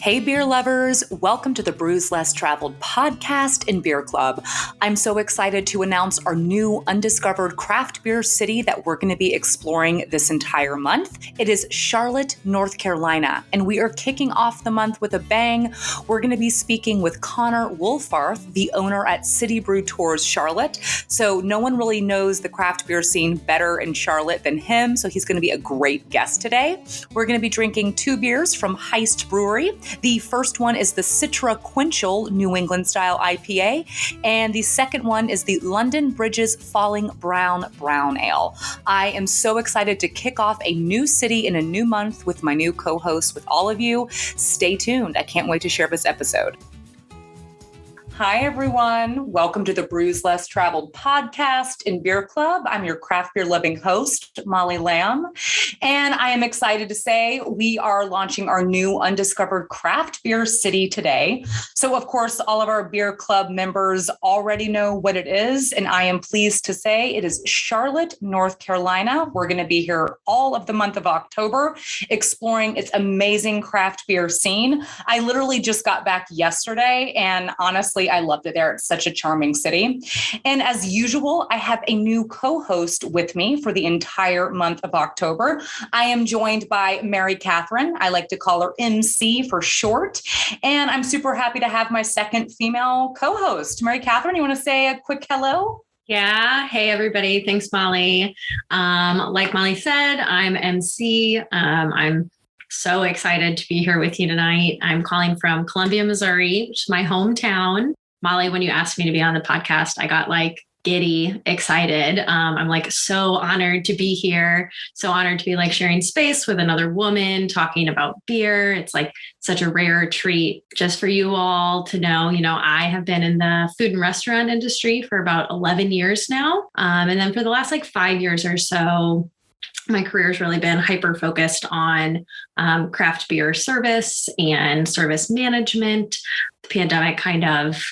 Hey, beer lovers, welcome to the Brews Less Traveled podcast and beer club. I'm so excited to announce our new undiscovered craft beer city that we're going to be exploring this entire month. It is Charlotte, North Carolina, and we are kicking off the month with a bang. We're going to be speaking with Connor Wolfarth, the owner at City Brew Tours Charlotte. So no one really knows the craft beer scene better in Charlotte than him, so he's going to be a great guest today. We're going to be drinking 2 beers from Heist Brewery. The first one is the Citraquench'l New England style IPA, and the second one is the London Bridges Falling Brown Brown Ale. I am so excited to kick off a new city in a new month with my new co-host with all of you. Stay tuned. I can't wait to share this episode. Hi, everyone. Welcome to the Brews Less Traveled podcast and beer club. I'm your craft beer loving host, Molly Lamb, and I am excited to say we are launching our new undiscovered craft beer city today. So, of course, all of our beer club members already know what it is, and I am pleased to say it is Charlotte, North Carolina. We're going to be here all of the month of October, exploring its amazing craft beer scene. I literally just got back yesterday, and honestly, I loved it there. It's such a charming city. And as usual, I have a new co-host with me for the entire month of October. I am joined by Mary Catherine. I like to call her MC for short. And I'm super happy to have my second female co-host. Mary Catherine, you want to say a quick hello? Yeah. Hey, everybody. Thanks, Molly. Like Molly said, I'm MC. I'm so excited to be here with you tonight. I'm calling from Columbia, Missouri, which is my hometown. Molly, when you asked me to be on the podcast, I got giddy excited. I'm so honored to be here. So honored to be sharing space with another woman talking about beer. It's such a rare treat just for you all to know, I have been in the food and restaurant industry for about 11 years now. And then for the last 5 years or so, my career has really been hyper-focused on craft beer service and service management. The pandemic kind of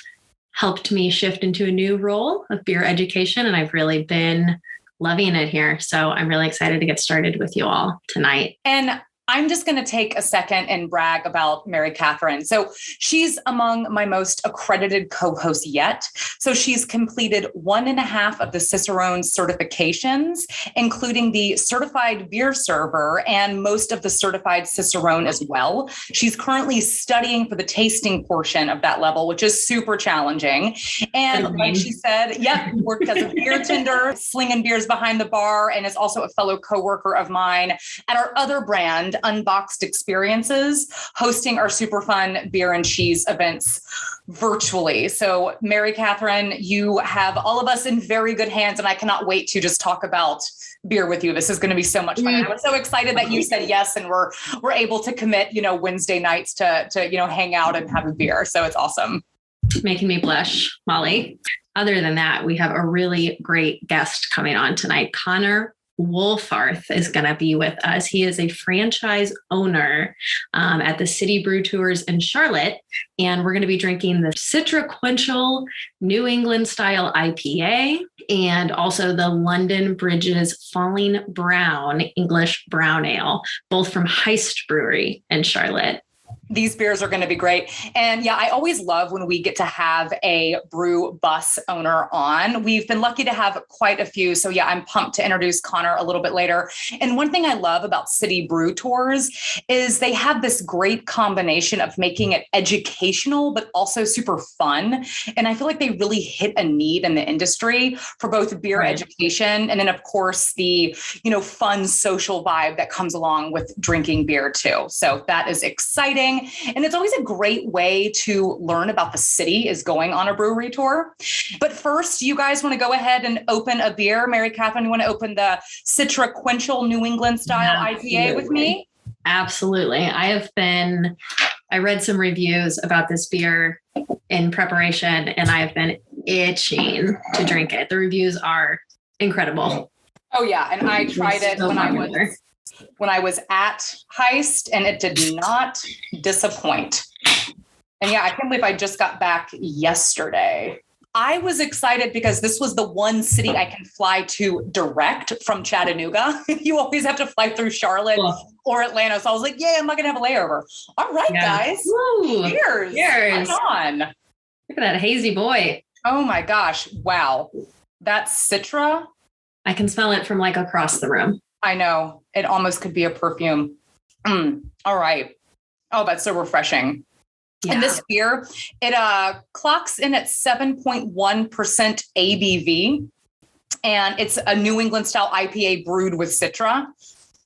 helped me shift into a new role of beer education, and I've really been loving it here. So I'm really excited to get started with you all tonight. And I'm just going to take a second and brag about Mary Catherine. So she's among my most accredited co-hosts yet. So she's completed 1.5 of the Cicerone certifications, including the certified beer server and most of the certified Cicerone as well. She's currently studying for the tasting portion of that level, which is super challenging. And like she said, worked as a beer tender, slinging beers behind the bar, and is also a fellow coworker of mine at our other brand, Unboxed Experiences, hosting our super fun beer and cheese events virtually. So Mary Catherine, you have all of us in very good hands, and I cannot wait to just talk about beer with you. This is going to be so much fun. I was so excited that you said yes, and we're able to commit, Wednesday nights to hang out and have a beer. So it's awesome. Making me blush, Molly. Other than that, we have a really great guest coming on tonight. Connor Wolfarth is going to be with us. He is a franchise owner at the City Brew Tours in Charlotte, and we're going to be drinking the Citraquench'l New England style IPA and also the London Bridges Falling Brown English Brown Ale, both from Heist Brewery in Charlotte. These beers are going to be great. And I always love when we get to have a brew bus owner on. We've been lucky to have quite a few. So I'm pumped to introduce Connor a little bit later. And one thing I love about City Brew Tours is they have this great combination of making it educational, but also super fun. And I feel like they really hit a need in the industry for both beer education and then, of course, the, fun social vibe that comes along with drinking beer too. So that is exciting. And it's always a great way to learn about the city is going on a brewery tour. But first, you guys want to go ahead and open a beer. Mary Catherine, you want to open the Citraquench'l New England style IPA with me? Absolutely. I read some reviews about this beer in preparation, and I have been itching to drink it. The reviews are incredible. Oh yeah. And I tried it when I was at Heist, and it did not disappoint. And I can't believe I just got back yesterday. I was excited because this was the one city I can fly to direct from Chattanooga. You always have to fly through Charlotte or Atlanta. So I was like, yeah, I'm not going to have a layover. All right, guys. Woo. Cheers. Cheers. Come on. Look at that hazy boy. Oh my gosh. Wow. That's Citra. I can smell it from like across the room. I know. It almost could be a perfume. All right. Oh, that's so refreshing. Yeah. And this beer, it clocks in at 7.1% ABV. And it's a New England style IPA brewed with Citra.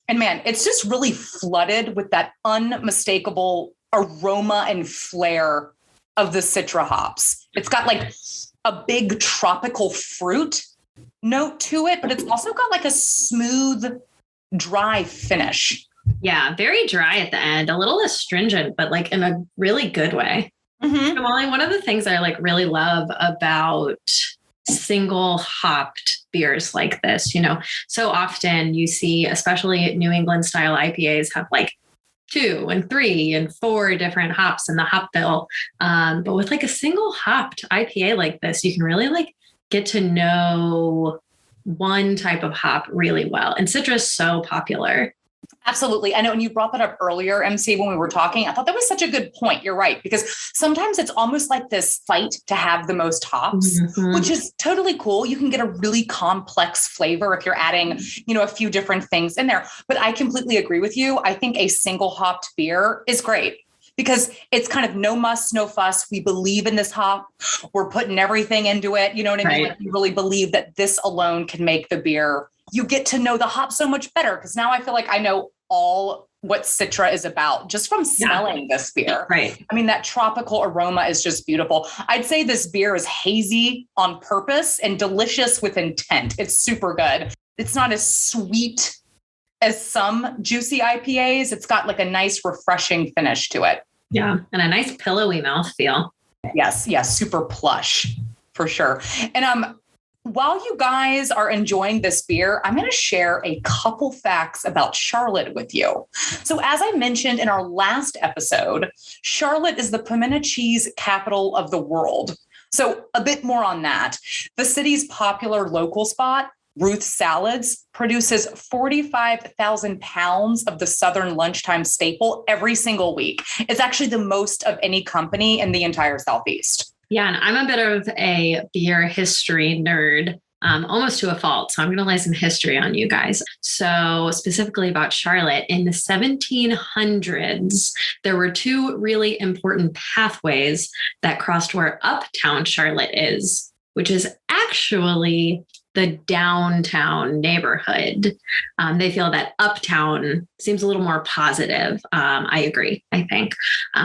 And man, it's just really flooded with that unmistakable aroma and flair of the Citra hops. It's got like a big tropical fruit note to it, but it's also got like a smooth, dry finish. Yeah, very dry at the end, a little astringent, but like in a really good way. Mm-hmm. Molly, one of the things I like really love about single hopped beers like this, so often you see, especially New England style IPAs have like 2 and 3 and 4 different hops in the hop bill. But with like a single hopped IPA like this, you can really like get to know one type of hop really well. And Citra is so popular. Absolutely. I know. And you brought that up earlier, MC, when we were talking. I thought that was such a good point. You're right. Because sometimes it's almost like this fight to have the most hops, which is totally cool. You can get a really complex flavor if you're adding, a few different things in there. But I completely agree with you. I think a single hopped beer is great because it's kind of no muss, no fuss. We believe in this hop. We're putting everything into it. You know what I mean? Like we really believe that this alone can make the beer. You get to know the hop so much better because now I feel like I know all what Citra is about just from smelling this beer. Right. I mean, that tropical aroma is just beautiful. I'd say this beer is hazy on purpose and delicious with intent. It's super good. It's not as sweet as some juicy IPAs. It's got like a nice, refreshing finish to it. Yeah. And a nice pillowy mouthfeel. Yes. Yes. Super plush for sure. And, while you guys are enjoying this beer, I'm going to share a couple facts about Charlotte with you. So as I mentioned in our last episode, Charlotte is the pimento cheese capital of the world. So a bit more on that. The city's popular local spot, Ruth's Salads, produces 45,000 pounds of the Southern lunchtime staple every single week. It's actually the most of any company in the entire Southeast. Yeah, and I'm a bit of a beer history nerd, almost to a fault. So I'm going to lay some history on you guys. So specifically about Charlotte, in the 1700s, there were 2 really important pathways that crossed where uptown Charlotte is, which is actually the downtown neighborhood. They feel that uptown seems a little more positive. I agree, I think.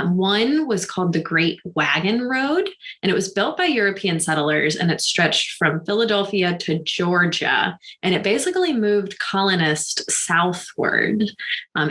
One was called the Great Wagon Road, and it was built by European settlers, and it stretched from Philadelphia to Georgia, and it basically moved colonists southward.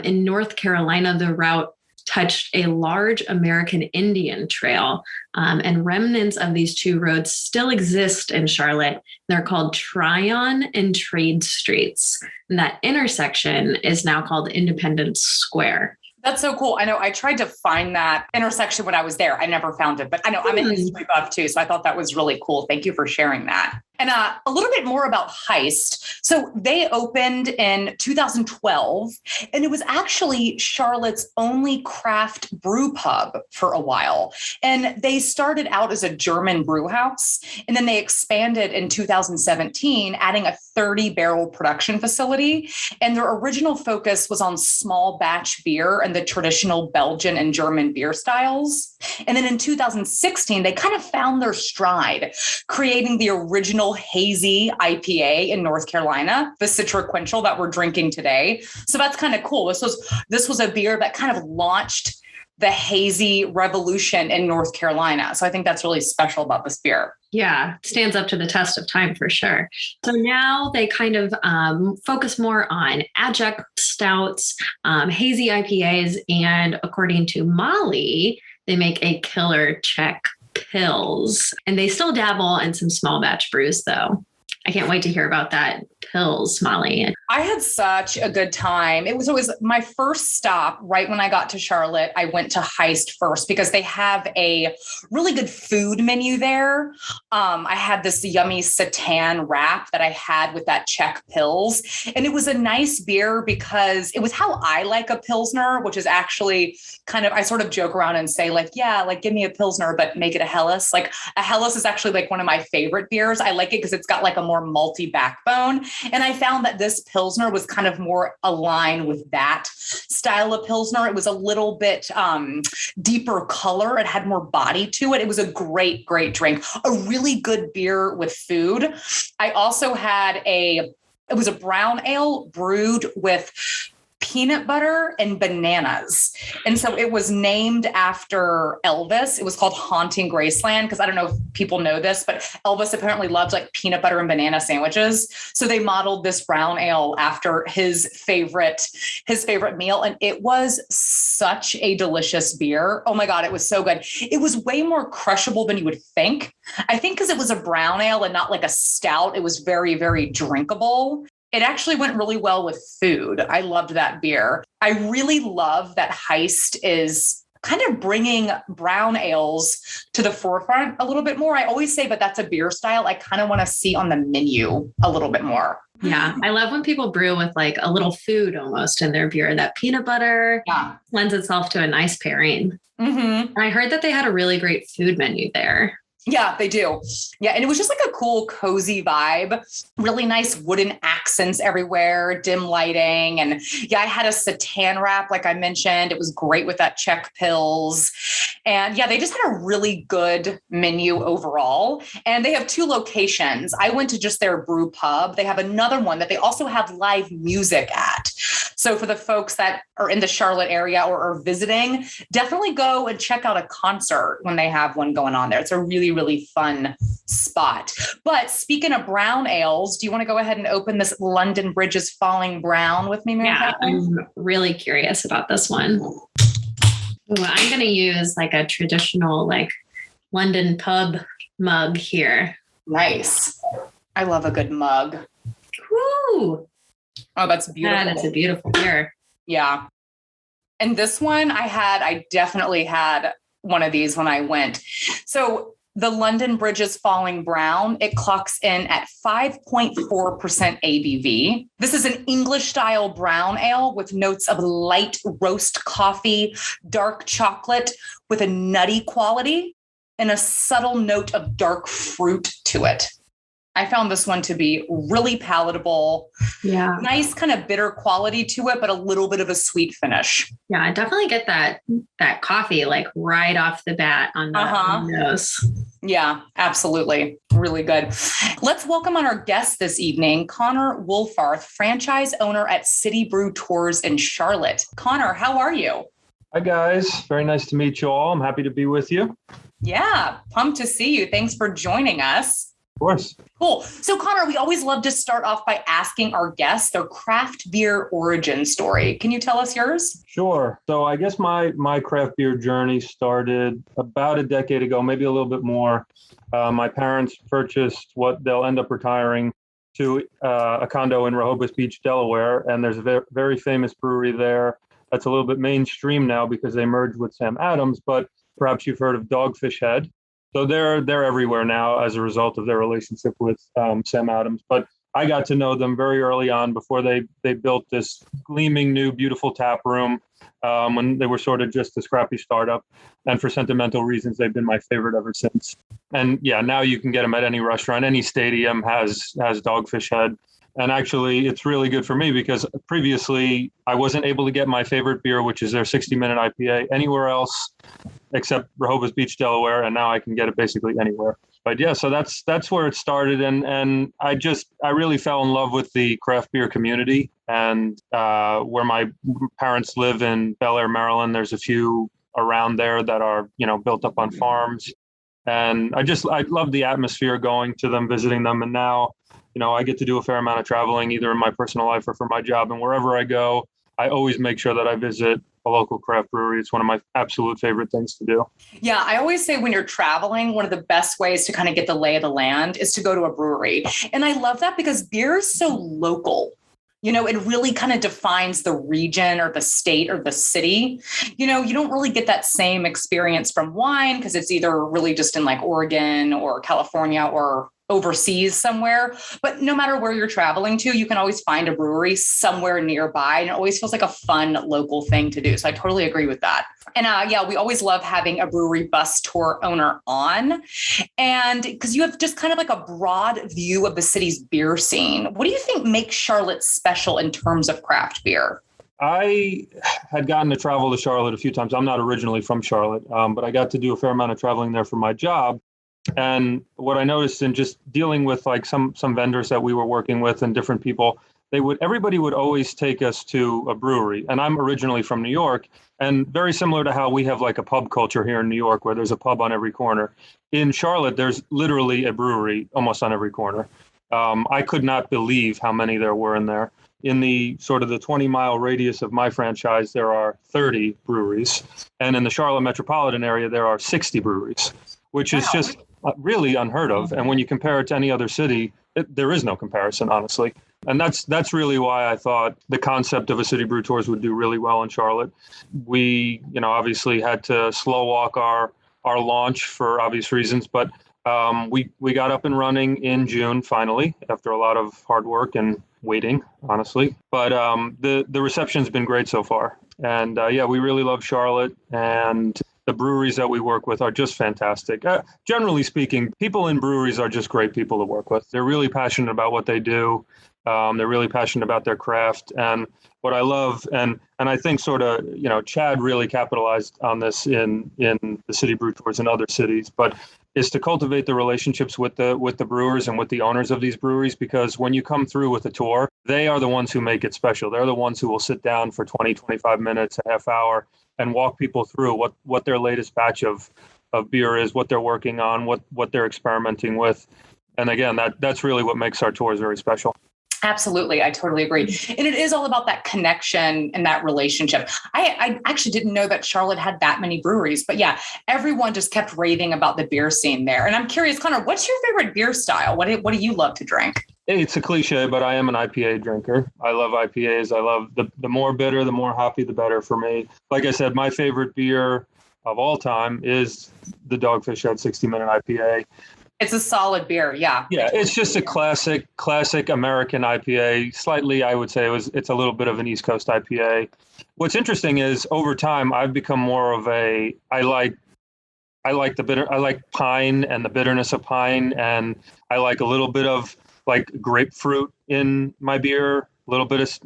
In North Carolina, the route touched a large American Indian trail, and remnants of these 2 roads still exist in Charlotte. They're called Tryon and Trade Streets. And that intersection is now called Independence Square. That's so cool. I know I tried to find that intersection when I was there. I never found it, but I know I'm a history buff too. So I thought that was really cool. Thank you for sharing that. And a little bit more about Heist. So they opened in 2012, and it was actually Charlotte's only craft brew pub for a while. And they started out as a German brew house, and then they expanded in 2017, adding a 30-barrel production facility. And their original focus was on small batch beer and the traditional Belgian and German beer styles. And then in 2016, they kind of found their stride, creating the original hazy IPA in North Carolina, the Citraquench'l that we're drinking today. So that's kind of cool. This was a beer that kind of launched the hazy revolution in North Carolina. So I think that's really special about this beer. Yeah, it stands up to the test of time for sure. So now they kind of focus more on adjunct stouts, hazy IPAs, and according to Molly, they make a killer Czech pills. And they still dabble in some small batch brews, though. I can't wait to hear about that Pills, Molly? I had such a good time. It was always my first stop right when I got to Charlotte. I went to Heist first because they have a really good food menu there. I had this yummy seitan wrap that I had with that Czech Pills. And it was a nice beer because it was how I like a Pilsner, which is actually kind of, I sort of joke around and say like, yeah, like give me a Pilsner, but make it a Helles. Like a Helles is actually like one of my favorite beers. I like it because it's got like a more malty backbone. And I found that this Pilsner was kind of more aligned with that style of Pilsner. It was a little bit deeper color. It had more body to it. It was a great, great drink, a really good beer with food. I also had it was a brown ale brewed with peanut butter and bananas. And so it was named after Elvis. It was called Haunting Graceland because I don't know if people know this, but Elvis apparently loved like peanut butter and banana sandwiches. So they modeled this brown ale after his favorite meal. And it was such a delicious beer. Oh my God, it was so good. It was way more crushable than you would think. I think because it was a brown ale and not like a stout, it was very, very drinkable. It actually went really well with food. I loved that beer. I really love that Heist is kind of bringing brown ales to the forefront a little bit more. I always say, but that's a beer style I kind of want to see on the menu a little bit more. Yeah. I love when people brew with like a little food almost in their beer. That peanut butter lends itself to a nice pairing. Mm-hmm. And I heard that they had a really great food menu there. Yeah, they do. Yeah. And it was just like a cool, cozy vibe, really nice wooden accents everywhere, dim lighting. And yeah, I had a seitan wrap, like I mentioned. It was great with that Czech Pills. And yeah, they just had a really good menu overall. And they have 2 locations. I went to just their brew pub. They have another one that they also have live music at. So for the folks that are in the Charlotte area or are visiting, definitely go and check out a concert when they have one going on there. It's a really, really fun spot. But speaking of brown ales, do you want to go ahead and open this London Bridge is Falling Brown with me, Mary? Yeah, I'm really curious about this one. Ooh, I'm going to use like a traditional like London pub mug here. Nice. I love a good mug. Woo! Oh, that's beautiful. That is a beautiful beer. Yeah. And this one I definitely had one of these when I went. So the London Bridge is Falling Brown, it clocks in at 5.4% ABV. This is an English style brown ale with notes of light roast coffee, dark chocolate with a nutty quality and a subtle note of dark fruit to it. I found this one to be really palatable. Yeah. Nice kind of bitter quality to it, but a little bit of a sweet finish. Yeah, I definitely get that coffee like right off the bat on the nose. Yeah, absolutely. Really good. Let's welcome on our guest this evening, Connor Wolfarth, franchise owner at City Brew Tours in Charlotte. Connor, how are you? Hi, guys. Very nice to meet you all. I'm happy to be with you. Yeah, pumped to see you. Thanks for joining us. Of course. Cool. So, Connor, we always love to start off by asking our guests their craft beer origin story. Can you tell us yours? Sure. So I guess my craft beer journey started about a decade ago, maybe a little bit more. My parents purchased what they'll end up retiring to a condo in Rehoboth Beach, Delaware. And there's a very famous brewery there that's a little bit mainstream now because they merged with Sam Adams, but perhaps you've heard of Dogfish Head. So they're everywhere now as a result of their relationship with Sam Adams. But I got to know them very early on before they built this gleaming new, beautiful tap room when they were sort of just a scrappy startup. And for sentimental reasons, they've been my favorite ever since. And yeah, now you can get them at any restaurant. Any stadium has Dogfish Head. And actually, it's really good for me because previously I wasn't able to get my favorite beer, which is their 60-minute IPA, anywhere else except Rehoboth Beach, Delaware. And now I can get it basically anywhere. But yeah, so that's where it started. And I really fell in love with the craft beer community. And where my parents live in Bel Air, Maryland, there's a few around there that are, built up on farms. And I love the atmosphere going to them, visiting them. And now, I get to do a fair amount of traveling, either in my personal life or for my job. And wherever I go, I always make sure that I visit a local craft brewery. It's one of my absolute favorite things to do. Yeah, I always say when you're traveling, one of the best ways to kind of get the lay of the land is to go to a brewery. And I love that because beer is so local. It really kind of defines the region or the state or the city. You don't really get that same experience from wine because it's either really just in like Oregon or California or overseas somewhere. But no matter where you're traveling to, you can always find a brewery somewhere nearby. And it always feels like a fun local thing to do. So I totally agree with that. And we always love having a brewery bus tour owner on. And because you have just kind of like a broad view of the city's beer scene. What do you think makes Charlotte special in terms of craft beer? I had gotten to travel to Charlotte a few times. I'm not originally from Charlotte, but I got to do a fair amount of traveling there for my job. And what I noticed in just dealing with like some vendors that we were working with and different people, everybody would always take us to a brewery. And I'm originally from New York, and very similar to how we have like a pub culture here in New York, where there's a pub on every corner. In Charlotte, there's literally a brewery almost on every corner. I could not believe how many there were in there. In the sort of the 20-mile radius of my franchise, there are 30 breweries. And in the Charlotte metropolitan area, there are 60 breweries, which is just really unheard of. And when you compare it to any other city, there is no comparison, honestly. And that's really why I thought the concept of a city brew tours would do really well in Charlotte. We, obviously had to slow walk our launch for obvious reasons, but we got up and running in June, finally, after a lot of hard work and waiting, honestly. But the reception's been great so far. And we really love Charlotte, and the breweries that we work with are just fantastic. Generally speaking, people in breweries are just great people to work with. They're really passionate about what they do. They're really passionate about their craft. And what I love, and I think sort of, Chad really capitalized on this in the city brew tours in other cities, but is to cultivate the relationships with the brewers and with the owners of these breweries, because when you come through with a tour, they are the ones who make it special. They're the ones who will sit down for 20, 25 minutes, a half hour, and walk people through what their latest batch of beer is, what they're working on, what they're experimenting with. And again, that's really what makes our tours very special. Absolutely. I totally agree. And it is all about that connection and that relationship. I actually didn't know that Charlotte had that many breweries, but yeah, everyone just kept raving about the beer scene there. And I'm curious, Connor, what's your favorite beer style? What do you love to drink? Hey, it's a cliche, but I am an IPA drinker. I love IPAs. I love the more bitter, the more hoppy, the better for me. Like I said, my favorite beer of all time is the Dogfish Head 60-minute IPA. It's a solid beer. Yeah. Yeah. It's just a classic American IPA. Slightly, I would say it's a little bit of an East Coast IPA. What's interesting is over time, I've become more of I like pine and the bitterness of pine. And I like a little bit of like grapefruit in my beer, a little bit of,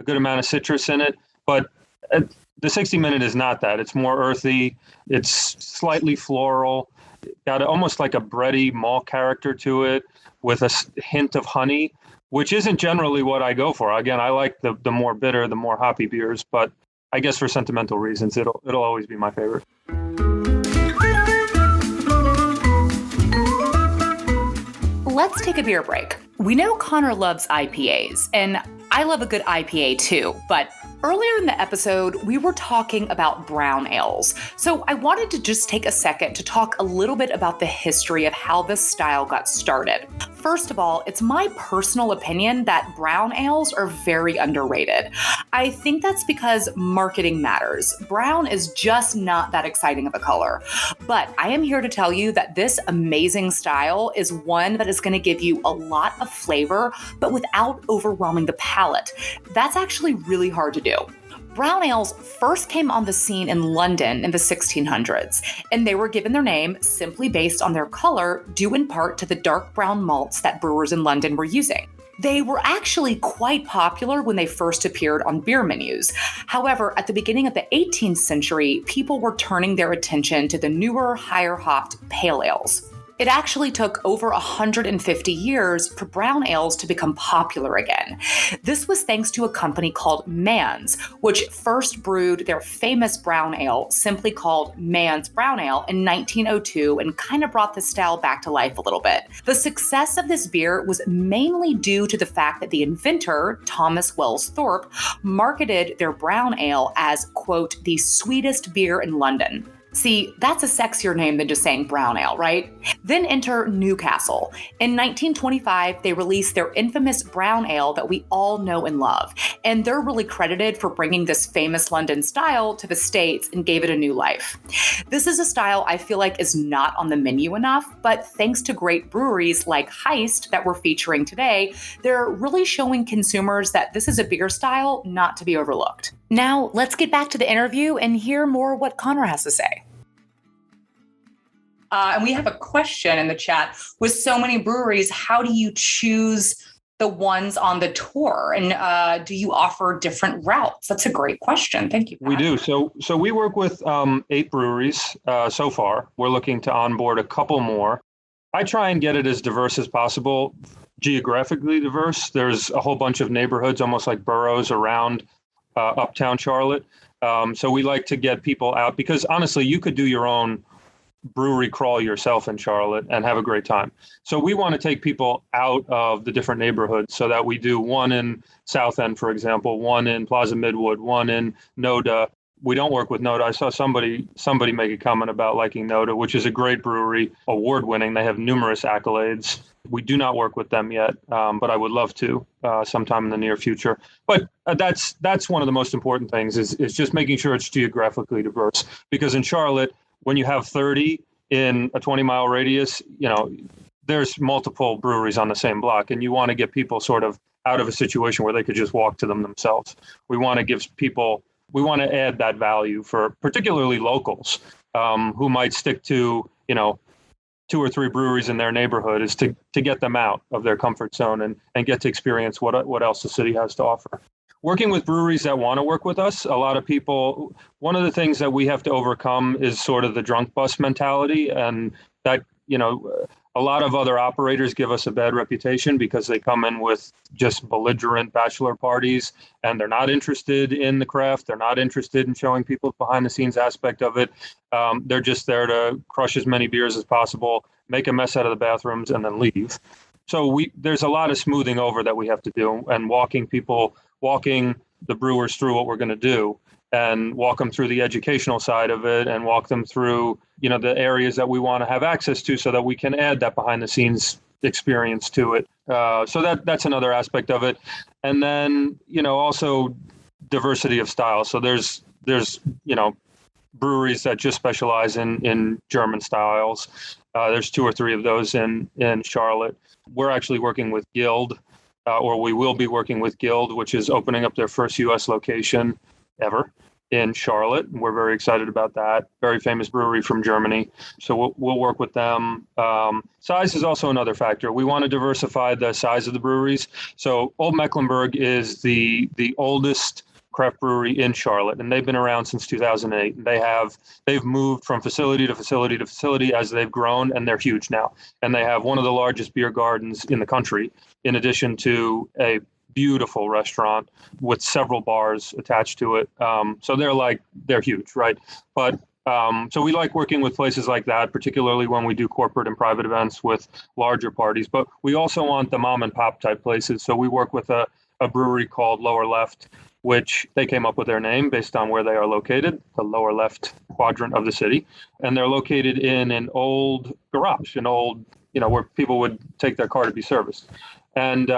a good amount of citrus in it. But the 60-minute is not that. It's more earthy. It's slightly floral. Got almost like a bready malt character to it with a hint of honey, which isn't generally what I go for. Again, I like the more bitter, the more hoppy beers, but I guess for sentimental reasons, it'll always be my favorite. Let's take a beer break. We know Connor loves IPAs, and I love a good IPA too, but earlier in the episode, we were talking about brown ales. So I wanted to just take a second to talk a little bit about the history of how this style got started. First of all, it's my personal opinion that brown ales are very underrated. I think that's because marketing matters. Brown is just not that exciting of a color. But I am here to tell you that this amazing style is one that is going to give you a lot of flavor, but without overwhelming the palate. That's actually really hard to do. Brown ales first came on the scene in London in the 1600s, and they were given their name simply based on their color, due in part to the dark brown malts that brewers in London were using. They were actually quite popular when they first appeared on beer menus. However, at the beginning of the 18th century, people were turning their attention to the newer, higher hopped pale ales. It actually took over 150 years for brown ales to become popular again. This was thanks to a company called Mann's, which first brewed their famous brown ale, simply called Mann's Brown Ale, in 1902 and kind of brought the style back to life a little bit. The success of this beer was mainly due to the fact that the inventor, Thomas Wells Thorpe, marketed their brown ale as, quote, the sweetest beer in London. See, that's a sexier name than just saying brown ale, right? Then enter Newcastle. In 1925, they released their infamous brown ale that we all know and love. And they're really credited for bringing this famous London style to the States and gave it a new life. This is a style I feel like is not on the menu enough, but thanks to great breweries like Heist that we're featuring today, they're really showing consumers that this is a beer style not to be overlooked. Now, let's get back to the interview and hear more what Connor has to say. And we have a question in the chat. With so many breweries, how do you choose the ones on the tour? And do you offer different routes? That's a great question. Thank you, Pat. We do. So we work with 8 breweries so far. We're looking to onboard a couple more. I try and get it as diverse as possible, geographically diverse. There's a whole bunch of neighborhoods, almost like boroughs around uptown Charlotte. So we like to get people out because honestly, you could do your own brewery crawl yourself in Charlotte and have a great time. So we want to take people out of the different neighborhoods so that we do one in South End, for example, one in Plaza Midwood, one in Noda. We don't work with Noda. I saw somebody make a comment about liking Noda, which is a great brewery, award-winning. They have numerous accolades. We do not work with them yet, but I would love to sometime in the near future. But that's one of the most important things is just making sure it's geographically diverse. Because in Charlotte, when you have 30 in a 20-mile radius, there's multiple breweries on the same block, and you want to get people sort of out of a situation where they could just walk to them themselves. We want to add that value for particularly locals who might stick to, 2 or 3 breweries in their neighborhood is to get them out of their comfort zone and get to experience what else the city has to offer. Working with breweries that want to work with us, a lot of people, one of the things that we have to overcome is sort of the drunk bus mentality. And that, a lot of other operators give us a bad reputation because they come in with just belligerent bachelor parties and they're not interested in the craft. They're not interested in showing people the behind the scenes aspect of it. They're just there to crush as many beers as possible, make a mess out of the bathrooms and then leave. So there's a lot of smoothing over that we have to do and walking the brewers through what we're going to do and walk them through the educational side of it and walk them through, the areas that we want to have access to so that we can add that behind the scenes experience to it. So that's another aspect of it. And then, also diversity of style. So there's breweries that just specialize in German styles. There's 2 or 3 of those in Charlotte. We're actually working with Guild, or we will be working with Guild, which is opening up their first U.S. location ever in Charlotte. We're very excited about that. Very famous brewery from Germany. So we'll work with them. Size is also another factor. We want to diversify the size of the breweries. So Old Mecklenburg is the oldest craft brewery in Charlotte, and they've been around since 2008. They've moved from facility to facility to facility as they've grown, and they're huge now. And they have one of the largest beer gardens in the country, in addition to a beautiful restaurant with several bars attached to it. So they're huge, right? But so we like working with places like that, particularly when we do corporate and private events with larger parties. But we also want the mom and pop type places. So we work with a brewery called Lower Left, which they came up with their name based on where they are located, the lower left quadrant of the city. And they're located in an old garage, where people would take their car to be serviced. And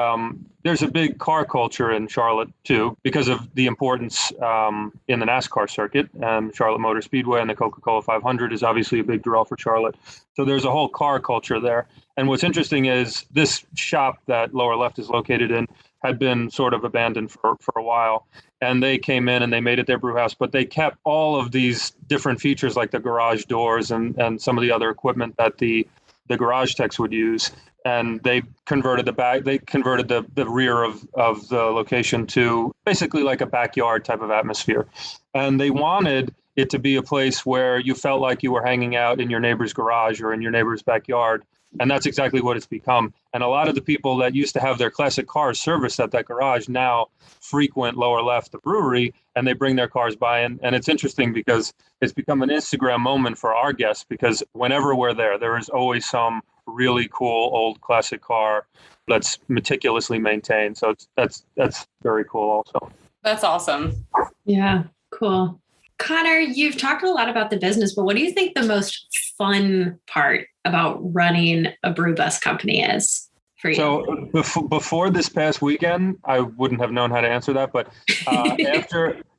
there's a big car culture in Charlotte, too, because of the importance in the NASCAR circuit. And Charlotte Motor Speedway and the Coca-Cola 500 is obviously a big draw for Charlotte. So there's a whole car culture there. And what's interesting is this shop that Lower Left is located in had been sort of abandoned for a while. And they came in and they made it their brew house, but they kept all of these different features like the garage doors and some of the other equipment that the garage techs would use. And they converted the rear of the location to basically like a backyard type of atmosphere. And they wanted it to be a place where you felt like you were hanging out in your neighbor's garage or in your neighbor's backyard. And that's exactly what it's become. And a lot of the people that used to have their classic cars serviced at that garage now frequent lower left the brewery, and they bring their cars by. And it's interesting because it's become an Instagram moment for our guests, because whenever we're there is always some really cool old classic car that's meticulously maintained. So that's very cool also. That's awesome. Yeah, cool. Connor, you've talked a lot about the business, but what do you think the most fun part about running a brew bus company is for you? So before this past weekend, I wouldn't have known how to answer that. But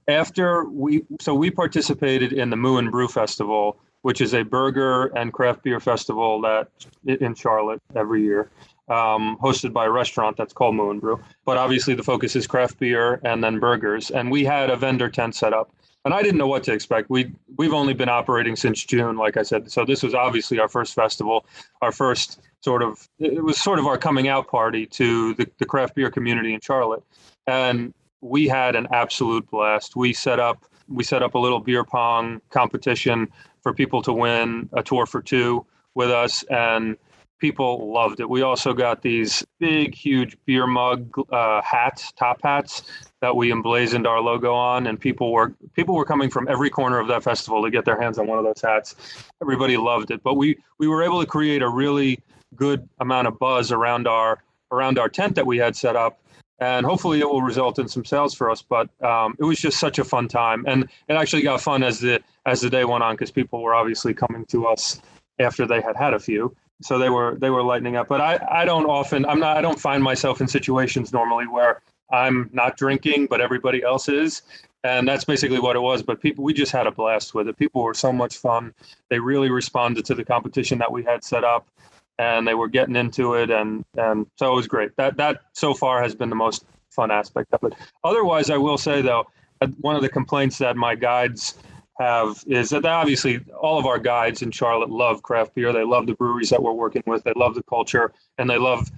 after we participated in the Midwood Brew Festival, which is a burger and craft beer festival that in Charlotte every year, hosted by a restaurant that's called Midwood Brew. But obviously the focus is craft beer and then burgers. And we had a vendor tent set up. And I didn't know what to expect. We've only been operating since June, like I said. So this was obviously our first festival, our first it was sort of our coming out party to the craft beer community in Charlotte. And we had an absolute blast. We set up a little beer pong competition for people to win a tour for two with us, and people loved it. We also got these big, huge beer mug hats, top hats, that we emblazoned our logo on, and people were coming from every corner of that festival to get their hands on one of those hats. Everybody loved it, but we were able to create a really good amount of buzz around our tent that we had set up, and hopefully it will result in some sales for us. But it was just such a fun time, and it actually got fun as the day went on, because people were obviously coming to us after they had a few. So they were lightening up. But I don't find myself in situations normally where I'm not drinking, but everybody else is. And that's basically what it was. But we just had a blast with it. People were so much fun. They really responded to the competition that we had set up, and they were getting into it. And so it was great. That so far has been the most fun aspect of it. Otherwise, I will say, though, one of the complaints that my guides have is that obviously all of our guides in Charlotte love craft beer. They love the breweries that we're working with. They love the culture, and they love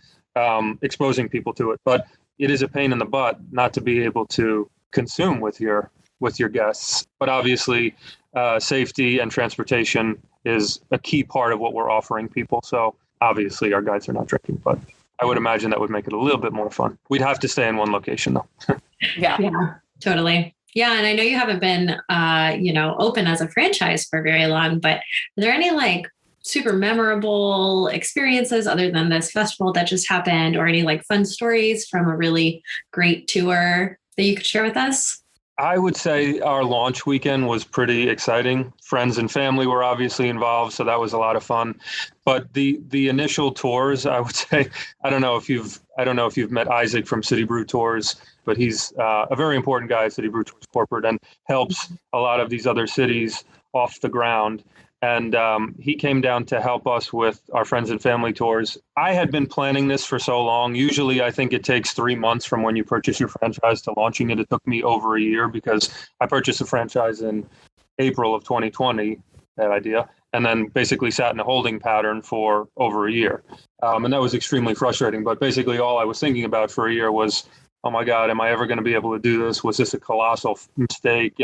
exposing people to it. But it is a pain in the butt not to be able to consume with your guests. But obviously, safety and transportation is a key part of what we're offering people. So obviously, our guides are not drinking, but I would imagine that would make it a little bit more fun. We'd have to stay in one location, though. Yeah, totally. Yeah, and I know you haven't been, open as a franchise for very long, but are there any super memorable experiences other than this festival that just happened, or any fun stories from a really great tour that you could share with us? I would say our launch weekend was pretty exciting. Friends and family were obviously involved, so that was a lot of fun. But the initial tours, I would say, I don't know if you've met Isaac from City Brew Tours, but he's a very important guy at City Brew Tours Corporate and helps a lot of these other cities off the ground. And he came down to help us with our friends and family tours. I had been planning this for so long. Usually, I think it takes 3 months from when you purchase your franchise to launching it. It took me over a year because I purchased a franchise in April of 2020, that idea, and then basically sat in a holding pattern for over a year. And that was extremely frustrating. But basically, all I was thinking about for a year was, oh, my God, am I ever going to be able to do this? Was this a colossal mistake?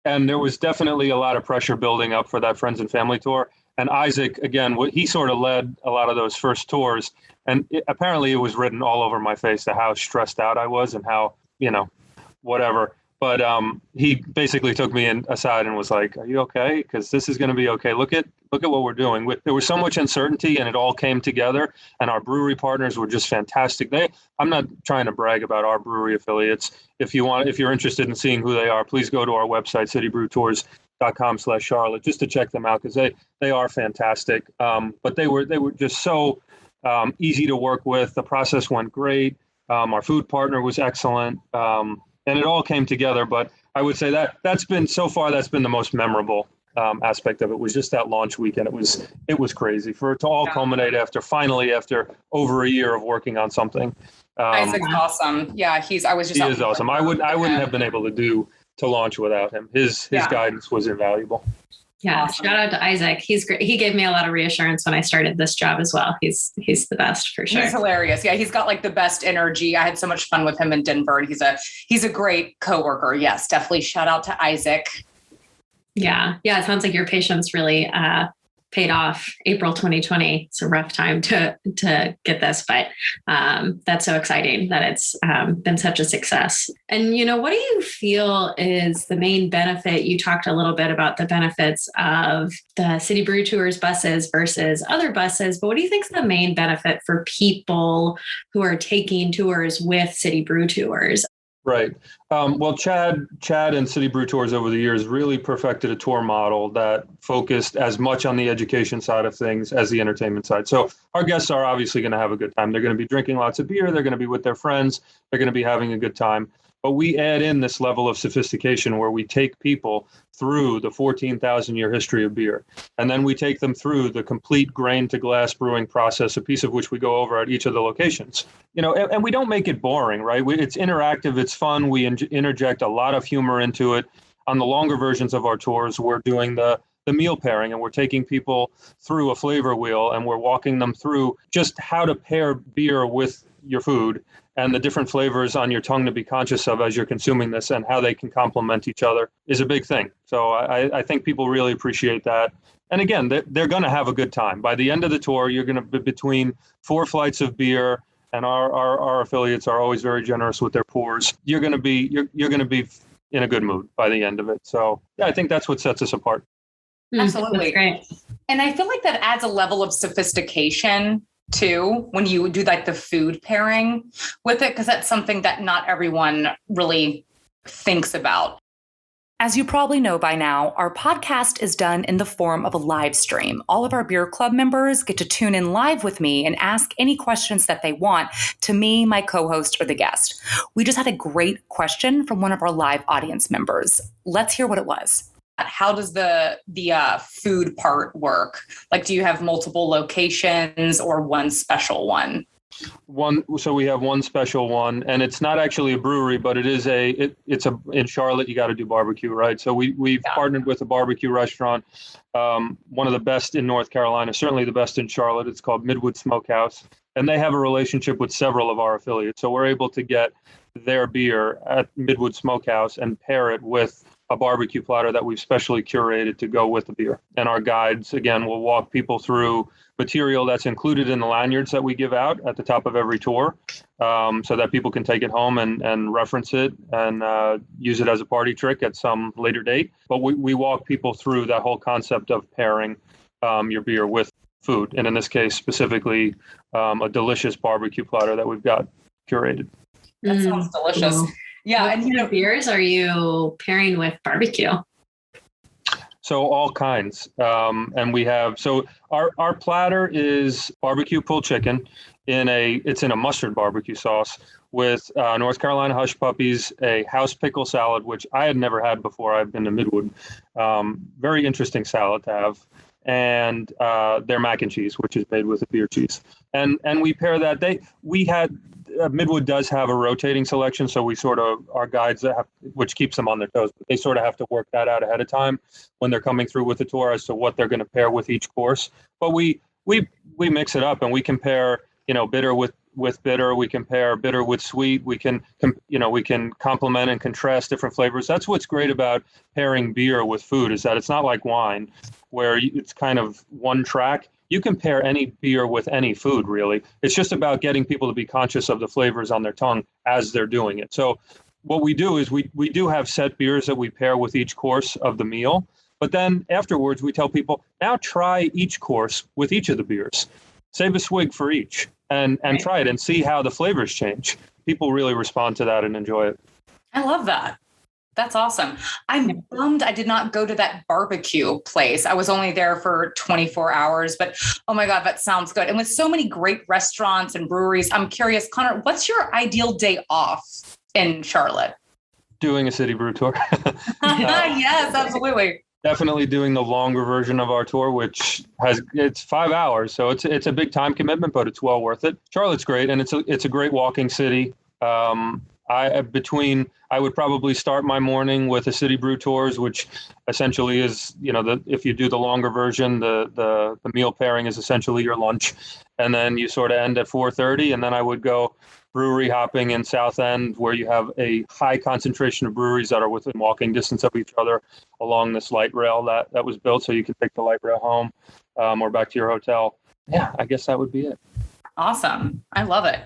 And there was definitely a lot of pressure building up for that friends and family tour. And Isaac, again, he sort of led a lot of those first tours. And apparently it was written all over my face to how stressed out I was and how, whatever. But he basically took me aside and was like, "Are you okay? Because this is going to be okay. Look at what we're doing." There was so much uncertainty, and it all came together. And our brewery partners were just fantastic. I'm not trying to brag about our brewery affiliates. If you're interested in seeing who they are, please go to our website, citybrewtours.com/Charlotte, just to check them out, because they are fantastic. But they were just so easy to work with. The process went great. Our food partner was excellent. And it all came together, but I would say that's been the most memorable aspect of it, was just that launch weekend. It was crazy for it to all culminate after over a year of working on something. Isaac's awesome. Yeah, he is awesome. I wouldn't have been able to launch without him. His guidance was invaluable. Yeah, awesome. Shout out to Isaac. He's great. He gave me a lot of reassurance when I started this job as well. He's the best for sure. He's hilarious. Yeah, he's got the best energy. I had so much fun with him in Denver, and he's a great coworker. Yes, definitely shout out to Isaac. Yeah. Yeah. It sounds like your patience really paid off. April 2020. It's a rough time to get this, but that's so exciting that it's been such a success. And, what do you feel is the main benefit? You talked a little bit about the benefits of the City Brew Tours buses versus other buses, but what do you think is the main benefit for people who are taking tours with City Brew Tours? Right. Well, Chad and City Brew Tours over the years really perfected a tour model that focused as much on the education side of things as the entertainment side. So our guests are obviously going to have a good time. They're going to be drinking lots of beer. They're going to be with their friends. They're going to be having a good time. But we add in this level of sophistication where we take people through the 14,000-year history of beer. And then we take them through the complete grain to glass brewing process, a piece of which we go over at each of the locations. And we don't make it boring, right? It's interactive. It's fun. We interject a lot of humor into it. On the longer versions of our tours, we're doing the meal pairing, and we're taking people through a flavor wheel, and we're walking them through just how to pair beer with your food and the different flavors on your tongue to be conscious of as you're consuming this, and how they can complement each other is a big thing. So I think people really appreciate that. And again, they're going to have a good time. By the end of the tour, you're going to be between 4 flights of beer, and our affiliates are always very generous with their pours. You're going to be in a good mood by the end of it. So yeah, I think that's what sets us apart. Absolutely. That's great. And I feel like that adds a level of sophistication too when you do like the food pairing with it, because that's something that not everyone really thinks about. As you probably know by now, our podcast is done in the form of a live stream. All of our beer club members get to tune in live with me and ask any questions that they want to me, my co-host, or the guest. We just had a great question from one of our live audience members. Let's hear what it was. How does the food part work? Like, do you have multiple locations or one special one? So we have one special one, and it's not actually a brewery, but it is in Charlotte. You got to do barbecue, right? So we've partnered with a barbecue restaurant, one of the best in North Carolina, certainly the best in Charlotte. It's called Midwood Smokehouse, and they have a relationship with several of our affiliates. So we're able to get their beer at Midwood Smokehouse and pair it with a barbecue platter that we've specially curated to go with the beer. And our guides, again, will walk people through material that's included in the lanyards that we give out at the top of every tour, so that people can take it home and reference it and use it as a party trick at some later date. But we walk people through that whole concept of pairing your beer with food. And in this case, specifically, a delicious barbecue platter that we've got curated. That sounds delicious. Cool. Yeah. What kind of beers are you pairing with barbecue? So all kinds. And we have, so our platter is barbecue pulled chicken it's in a mustard barbecue sauce with North Carolina hush puppies, a house pickle salad, which I had never had before. I've been to Midwood. Very interesting salad to have. And their mac and cheese, which is made with a beer cheese. And we pair that. Midwood does have a rotating selection, so we sort of, our guides, which keeps them on their toes, but they sort of have to work that out ahead of time when they're coming through with the tour as to what they're going to pair with each course. But we mix it up, and we compare, bitter with bitter. We compare bitter with sweet. We can complement and contrast different flavors. That's what's great about pairing beer with food, is that it's not like wine, where it's kind of one track. You can pair any beer with any food, really. It's just about getting people to be conscious of the flavors on their tongue as they're doing it. So what we do is we do have set beers that we pair with each course of the meal. But then afterwards, we tell people, now try each course with each of the beers. Save a swig for each and try it and see how the flavors change. People really respond to that and enjoy it. I love that. That's awesome. I'm bummed I did not go to that barbecue place. I was only there for 24 hours, but oh my God, that sounds good. And with so many great restaurants and breweries, I'm curious, Connor, what's your ideal day off in Charlotte? Doing a City Brew tour. Yes, absolutely. Definitely doing the longer version of our tour, which it's 5 hours. So it's a big time commitment, but it's well worth it. Charlotte's great. And it's a great walking city. I would probably start my morning with a City Brew Tours, which essentially is, if you do the longer version, the meal pairing is essentially your lunch. And then you sort of end at 4:30. And then I would go brewery hopping in South End, where you have a high concentration of breweries that are within walking distance of each other along this light rail that was built so you can take the light rail home or back to your hotel. Yeah, I guess that would be it. Awesome. I love it.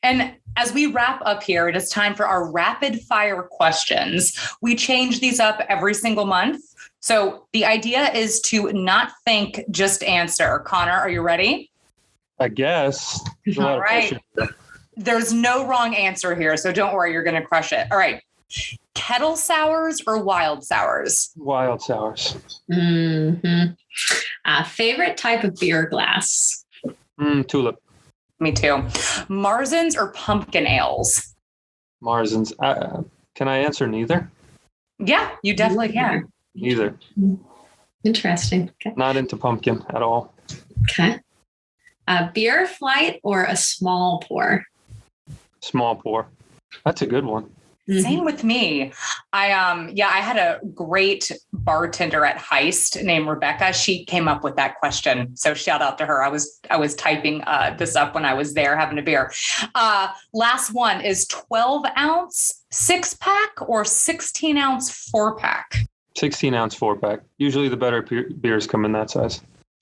And as we wrap up here, it is time for our rapid fire questions. We change these up every single month. So the idea is to not think, just answer. Connor, are you ready? I guess. All right. There's no wrong answer here, so don't worry, you're going to crush it. All right. Kettle sours or wild sours? Wild sours. Mm-hmm. Favorite type of beer glass? Tulip. Me too. Marzens or pumpkin ales? Marzens. Can I answer neither? Yeah, you definitely can. Neither. Interesting. Okay. Not into pumpkin at all. Okay. A beer flight or a small pour? Small pour. That's a good one. Same with me. I had a great bartender at Heist named Rebecca. She came up with that question. So shout out to her. I was typing this up when I was there having a beer. Last one is 12 ounce 6-pack or 16 ounce 4-pack? 16 ounce 4-pack. Usually the better beers come in that size.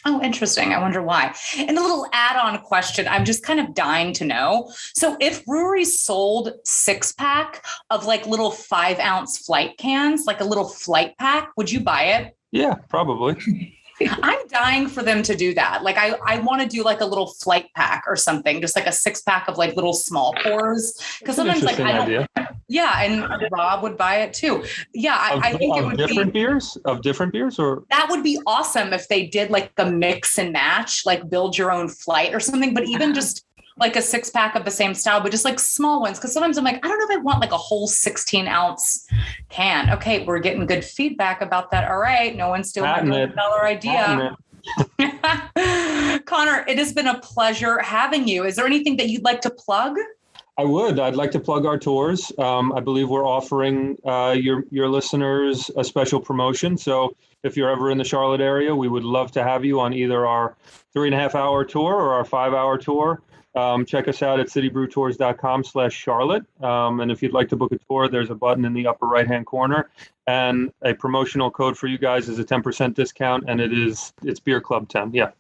Oh, interesting. I wonder why. And a little add-on question, I'm just kind of dying to know. So if breweries sold 6-pack of like little 5-ounce flight cans, like a little flight pack, would you buy it? Yeah, probably. I'm dying for them to do that. Like I want to do like a little flight pack or something, just like a 6-pack of like little small pours. Because sometimes like I don't. Idea. Yeah, and Rob would buy it too. Yeah, I think it would different beers or that would be awesome if they did like the mix and match, like build your own flight or something. But even just like a 6-pack of the same style, but just like small ones. Because sometimes I'm like, I don't know if I want like a whole 16 ounce can. Okay, we're getting good feedback about that. All right, no one's stealing my $1 million idea. Connor, it has been a pleasure having you. Is there anything that you'd like to plug? I'd like to plug our tours. I believe we're offering your listeners a special promotion. So if you're ever in the Charlotte area, we would love to have you on either our 3.5-hour tour or our 5-hour tour. Check us out at citybrewtours.com/Charlotte. And if you'd like to book a tour, there's a button in the upper right-hand corner. And a promotional code for you guys is a 10% discount, and it's Beer Club 10. Yeah.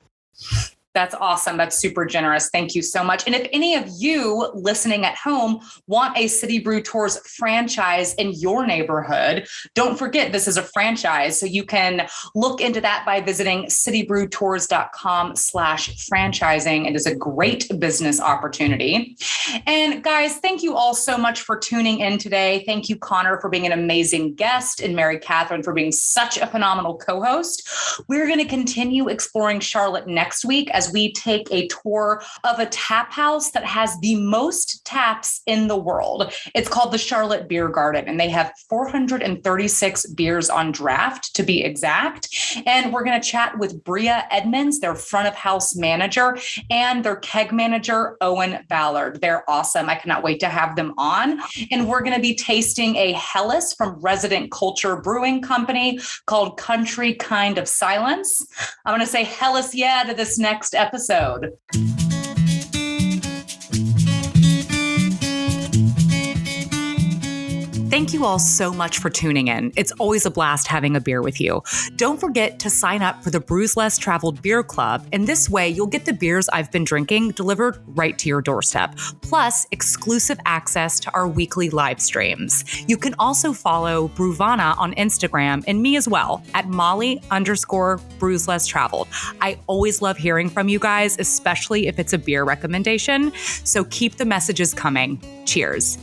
That's awesome. That's super generous. Thank you so much. And if any of you listening at home want a City Brew Tours franchise in your neighborhood, don't forget this is a franchise. So you can look into that by visiting citybrewtours.com/franchising. It is a great business opportunity. And guys, thank you all so much for tuning in today. Thank you, Connor, for being an amazing guest, and Mary Catherine for being such a phenomenal co-host. We're going to continue exploring Charlotte next week as we take a tour of a tap house that has the most taps in the world. It's called the Charlotte Beer Garden, and they have 436 beers on draft, to be exact. And we're going to chat with Bria Edmonds, their front of house manager, and their keg manager, Owen Ballard. They're awesome. I cannot wait to have them on. And we're going to be tasting a Helles from Resident Culture Brewing Company called Country Kind of Silence. I'm going to say Helles yeah to this next episode. Thank you all so much for tuning in. It's always a blast having a beer with you. Don't forget to sign up for the Brews Less Traveled Beer Club. And this way, you'll get the beers I've been drinking delivered right to your doorstep, plus exclusive access to our weekly live streams. You can also follow Brewvana on Instagram and me as well at Molly_Brews Less Traveled. I always love hearing from you guys, especially if it's a beer recommendation. So keep the messages coming. Cheers.